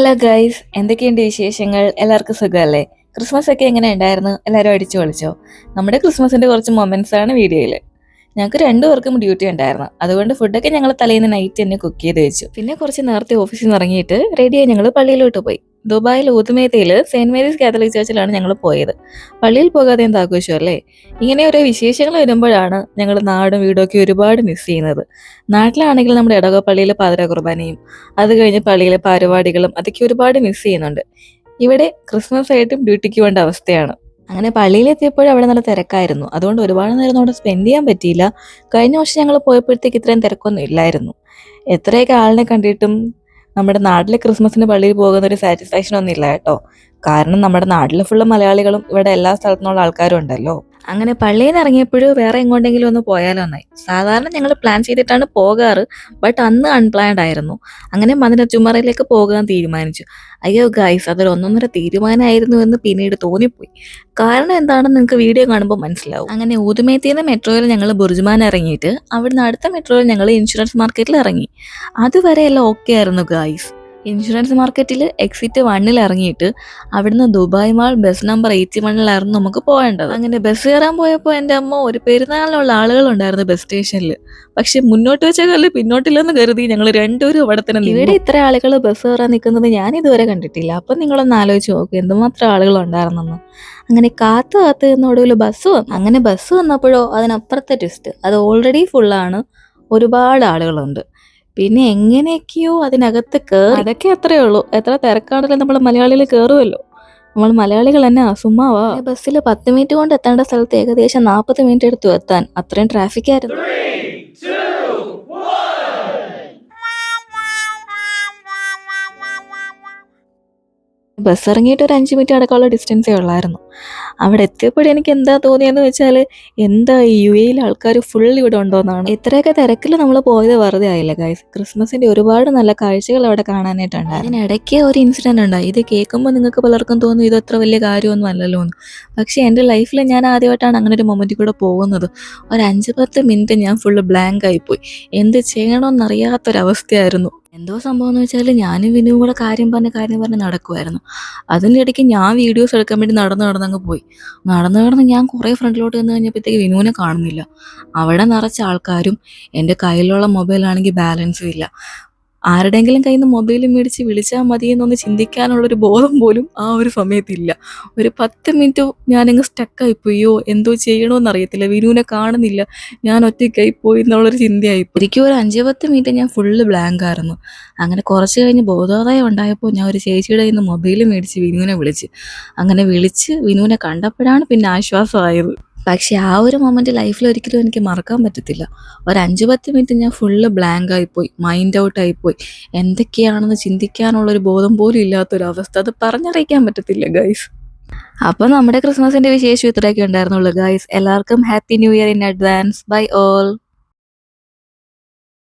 Hello guys, എന്തൊക്കെയുണ്ട് വിശേഷങ്ങൾ? എല്ലാവർക്കും സുഖമല്ലേ? ക്രിസ്മസ് ഒക്കെ എങ്ങനെ ഉണ്ടായിരുന്നു? എല്ലാവരും അടിച്ചു പൊളിച്ചോ? നമ്മുടെ ക്രിസ്മസിന്റെ കുറച്ച് മൊമെന്റ്സ് ആണ് വീഡിയോയിൽ. ഞങ്ങൾക്ക് രണ്ടുപേർക്കും ഡ്യൂട്ടി ഉണ്ടായിരുന്നു, അതുകൊണ്ട് ഫുഡൊക്കെ ഞങ്ങൾ തലേന്ന് നൈറ്റ് തന്നെ കുക്ക് ചെയ്ത് വെച്ചു. പിന്നെ കുറച്ച് നേരത്തെ ഓഫീസിൽ നിന്ന് ഇറങ്ങിയിട്ട് റെഡിയായി ഞങ്ങൾ പള്ളിയിലോട്ട് പോയി. ദുബായിൽ ഊത്തുമേത്തയിൽ സെന്റ് മേരീസ് കാത്തലിക് ചർച്ചിലാണ് ഞങ്ങൾ പോയത്. പള്ളിയിൽ പോകാതെ എന്താ ആഘോഷം അല്ലേ? ഇങ്ങനെ ഓരോ വിശേഷങ്ങൾ വരുമ്പോഴാണ് ഞങ്ങൾ നാടും വീടും ഒക്കെ ഒരുപാട് മിസ് ചെയ്യുന്നത്. നാട്ടിലാണെങ്കിൽ നമ്മുടെ ഇടവക പള്ളിയിലെ പാതിര കുർബാനയും അത് കഴിഞ്ഞ് പള്ളിയിലെ പരിപാടികളും അതൊക്കെ ഒരുപാട് മിസ് ചെയ്യുന്നുണ്ട്. ഇവിടെ ക്രിസ്മസ് ആയിട്ടും ഡ്യൂട്ടിക്ക് വേണ്ട അവസ്ഥയാണ്. അങ്ങനെ പള്ളിയിലെത്തിയപ്പോഴും അവിടെ നല്ല തിരക്കായിരുന്നു, അതുകൊണ്ട് ഒരുപാട് നേരം അവിടെ സ്പെൻഡ് ചെയ്യാൻ പറ്റിയില്ല. കഴിഞ്ഞ വർഷം ഞങ്ങൾ പോയപ്പോഴത്തേക്ക് ഇത്രയും തിരക്കൊന്നും ഇല്ലായിരുന്നു. എത്രയൊക്കെ ആളിനെ കണ്ടിട്ടും നമ്മുടെ നാട്ടിലെ ക്രിസ്മസിന് പള്ളിയിൽ പോകുന്ന ഒരു സാറ്റിസ്ഫാക്ഷൻ ഒന്നും ഇല്ല കേട്ടോ. കാരണം നമ്മുടെ നാട്ടിലെ ഫുള്ള് മലയാളികളും ഇവിടെ എല്ലാ സ്ഥലത്തു നിന്നുള്ള ആൾക്കാരും ഉണ്ടല്ലോ. അങ്ങനെ പള്ളിയിൽ നിന്ന് ഇറങ്ങിയപ്പോഴും വേറെ എങ്ങോട്ടെങ്കിലും ഒന്ന് പോയാലോ എന്നായി. സാധാരണ ഞങ്ങൾ പ്ലാൻ ചെയ്തിട്ടാണ് പോകാറ്, ബട്ട് അന്ന് അൺപ്ലാൻഡ് ആയിരുന്നു. അങ്ങനെ മദിന ജുമറയിലേക്ക് പോകാൻ തീരുമാനിച്ചു. അയ്യോ ഗൈസ്, അതൊരു ഒന്നൊന്നര തീരുമാനമായിരുന്നു എന്ന് പിന്നീട് തോന്നിപ്പോയി. കാരണം എന്താണെന്ന് നിങ്ങൾക്ക് വീഡിയോ കാണുമ്പോൾ മനസ്സിലാവും. അങ്ങനെ ഊതുമേത്തിന്ന് മെട്രോയിൽ ഞങ്ങൾ ബുർജുമാൻ ഇറങ്ങിയിട്ട് അവിടുന്ന് അടുത്ത മെട്രോയിൽ ഞങ്ങൾ ഇൻഷുറൻസ് മാർക്കറ്റിൽ ഇറങ്ങി. അതുവരെ എല്ലാം ഓക്കെ ആയിരുന്നു ഗൈസ്. ഇൻഷുറൻസ് മാർക്കറ്റിൽ എക്സിറ്റ് 1 ഇറങ്ങിയിട്ട് അവിടുന്ന് ദുബായ് മാൾ ബസ് നമ്പർ 81 നമുക്ക് പോകേണ്ടത്. അങ്ങനെ ബസ് കയറാൻ പോയപ്പോൾ എൻ്റെ അമ്മ ഒരു പെരുന്നാളിനുള്ള ആളുകളുണ്ടായിരുന്നു ബസ് സ്റ്റേഷനിൽ. പക്ഷെ മുന്നോട്ട് വെച്ച കല്ല് പിന്നോട്ടില്ലെന്ന് കരുതി ഞങ്ങൾ രണ്ടുപേരും അവിടെ തന്നെ. ഇവിടെ ഇത്ര ആളുകൾ ബസ് കയറാൻ നിൽക്കുന്നത് ഞാൻ ഇതുവരെ കണ്ടിട്ടില്ല. അപ്പം നിങ്ങളൊന്ന് ആലോചിച്ച് നോക്ക് എന്തുമാത്രം ആളുകൾ ഉണ്ടായിരുന്നെന്ന്. അങ്ങനെ കാത്ത് എന്നൊടുവിൽ ബസ് വന്നു. അങ്ങനെ ബസ് വന്നപ്പോഴോ അതിനപ്പുറത്തെ ട്വിസ്റ്റ്, അത് ഓൾറെഡി ഫുള്ളാണ്, ഒരുപാട് ആളുകളുണ്ട്. പിന്നെ എങ്ങനെയൊക്കെയോ അതിനകത്ത് കയറി. അതൊക്കെ അത്രയേ ഉള്ളൂ. എത്ര തിരക്കാണെങ്കിലും നമ്മൾ മലയാളികൾ കയറുമല്ലോ. നമ്മൾ മലയാളികൾ തന്നെ സുമ്മാവാ. ബസ്സിൽ 10 മിനിറ്റ് കൊണ്ട് എത്തേണ്ട സ്ഥലത്ത് ഏകദേശം 40 മിനിറ്റ് എടുത്തു എത്താൻ. അത്രയും ട്രാഫിക് ആയിരുന്നു. ബസ് ഇറങ്ങിയിട്ട് ഒരു 5 മിനിറ്റ് അടക്കമുള്ള ഡിസ്റ്റൻസേ ഉള്ളായിരുന്നു. അവിടെ എത്തിയപ്പോഴും എനിക്ക് എന്താ തോന്നിയെന്ന് വെച്ചാൽ, എന്താ ഈ UAE ആൾക്കാർ ഫുൾ ഇവിടെ ഉണ്ടോയെന്നാണ്. ഇത്രയൊക്കെ തിരക്കിൽ നമ്മൾ പോയത് വെറുതെ ആയില്ല ഗൈസ്. ക്രിസ്മസിന്റെ ഒരുപാട് നല്ല കാഴ്ചകൾ അവിടെ കാണാനായിട്ടുണ്ട്. അതിനിടയ്ക്ക് ഒരു ഇൻസിഡന്റ് ഉണ്ടായി. ഇത് കേൾക്കുമ്പോൾ നിങ്ങൾക്ക് പലർക്കും തോന്നും ഇത് അത്ര വലിയ കാര്യമൊന്നും അല്ലല്ലോ എന്ന്. പക്ഷേ എൻ്റെ ലൈഫിൽ ഞാൻ ആദ്യമായിട്ടാണ് അങ്ങനെ ഒരു മൊമെന്റിൽ കൂടെ പോകുന്നത്. ഒരു 5-10 മിനിറ്റ് ഞാൻ ഫുള്ള് ബ്ലാങ്ക് ആയിപ്പോയി. എന്ത് ചെയ്യണമെന്നറിയാത്തൊരവസ്ഥയായിരുന്നു. എന്തോ സംഭവം എന്ന് വെച്ചാൽ ഞാനും വിനുവും കൂടെ കാര്യം പറഞ്ഞ് നടക്കുമായിരുന്നു. അതിൻ്റെ ഇടയ്ക്ക് ഞാൻ വീഡിയോസ് എടുക്കാൻ വേണ്ടി നടന്നങ്ങ് പോയി. നടന്ന് ഞാൻ കുറേ ഫ്രണ്ടിലോട്ട് ചെന്ന് കഴിഞ്ഞപ്പോഴത്തേക്ക് വിനുവിനെ കാണുന്നില്ല. അവിടെ നിറച്ച ആൾക്കാരും എൻ്റെ കയ്യിലുള്ള മൊബൈലാണെങ്കിൽ ബാലൻസും ഇല്ല. ആരുടെയെങ്കിലും കയ്യിൽ നിന്ന് മൊബൈൽ മേടിച്ച് വിളിച്ചാൽ മതി എന്നൊന്ന് ചിന്തിക്കാനുള്ളൊരു ബോധം പോലും ആ ഒരു സമയത്തില്ല. ഒരു 10 മിനിറ്റ് ഞാനങ്ങ് സ്റ്റക്കായിപ്പോയോ, എന്തോ ചെയ്യണമെന്നറിയത്തില്ല. വിനുവിനെ കാണുന്നില്ല, ഞാൻ ഒറ്റയ്ക്കായി പോയി എന്നുള്ളൊരു ചിന്തയായിപ്പോയി. എനിക്ക് ഒരു 5-10 മിനിറ്റ് ഞാൻ ഫുള്ള് ബ്ലാങ്ക് ആയിരുന്നു. അങ്ങനെ കുറച്ച് കഴിഞ്ഞ് ബോധോദയം ഉണ്ടായപ്പോൾ ഞാൻ ഒരു ചേച്ചിയുടെ കയ്യിൽ നിന്ന് മൊബൈൽ മേടിച്ച് വിനുവിനെ വിളിച്ച്. അങ്ങനെ വിളിച്ച് വിനുവിനെ കണ്ടപ്പോഴാണ് പിന്നെ ആശ്വാസമായത്. പക്ഷെ ആ ഒരു മൊമെന്റ് ലൈഫിൽ ഒരിക്കലും എനിക്ക് മറക്കാൻ പറ്റത്തില്ല. ഒരു 5-10 മിനിറ്റ് ഞാൻ ഫുള്ള് ബ്ലാങ്ക് ആയിപ്പോയി, മൈൻഡ് ഔട്ട് ആയിപ്പോയി. എന്തൊക്കെയാണെന്ന് ചിന്തിക്കാനുള്ളൊരു ബോധം പോലും ഇല്ലാത്തൊരവസ്ഥ, അത് പറഞ്ഞറിയിക്കാൻ പറ്റത്തില്ല ഗൈസ്. അപ്പോൾ നമ്മുടെ ക്രിസ്മസിന്റെ വിശേഷം ഇത്രയൊക്കെ ഉണ്ടായിരുന്നുള്ളൂ ഗൈസ്. എല്ലാവർക്കും happy new year in advance. Bye all.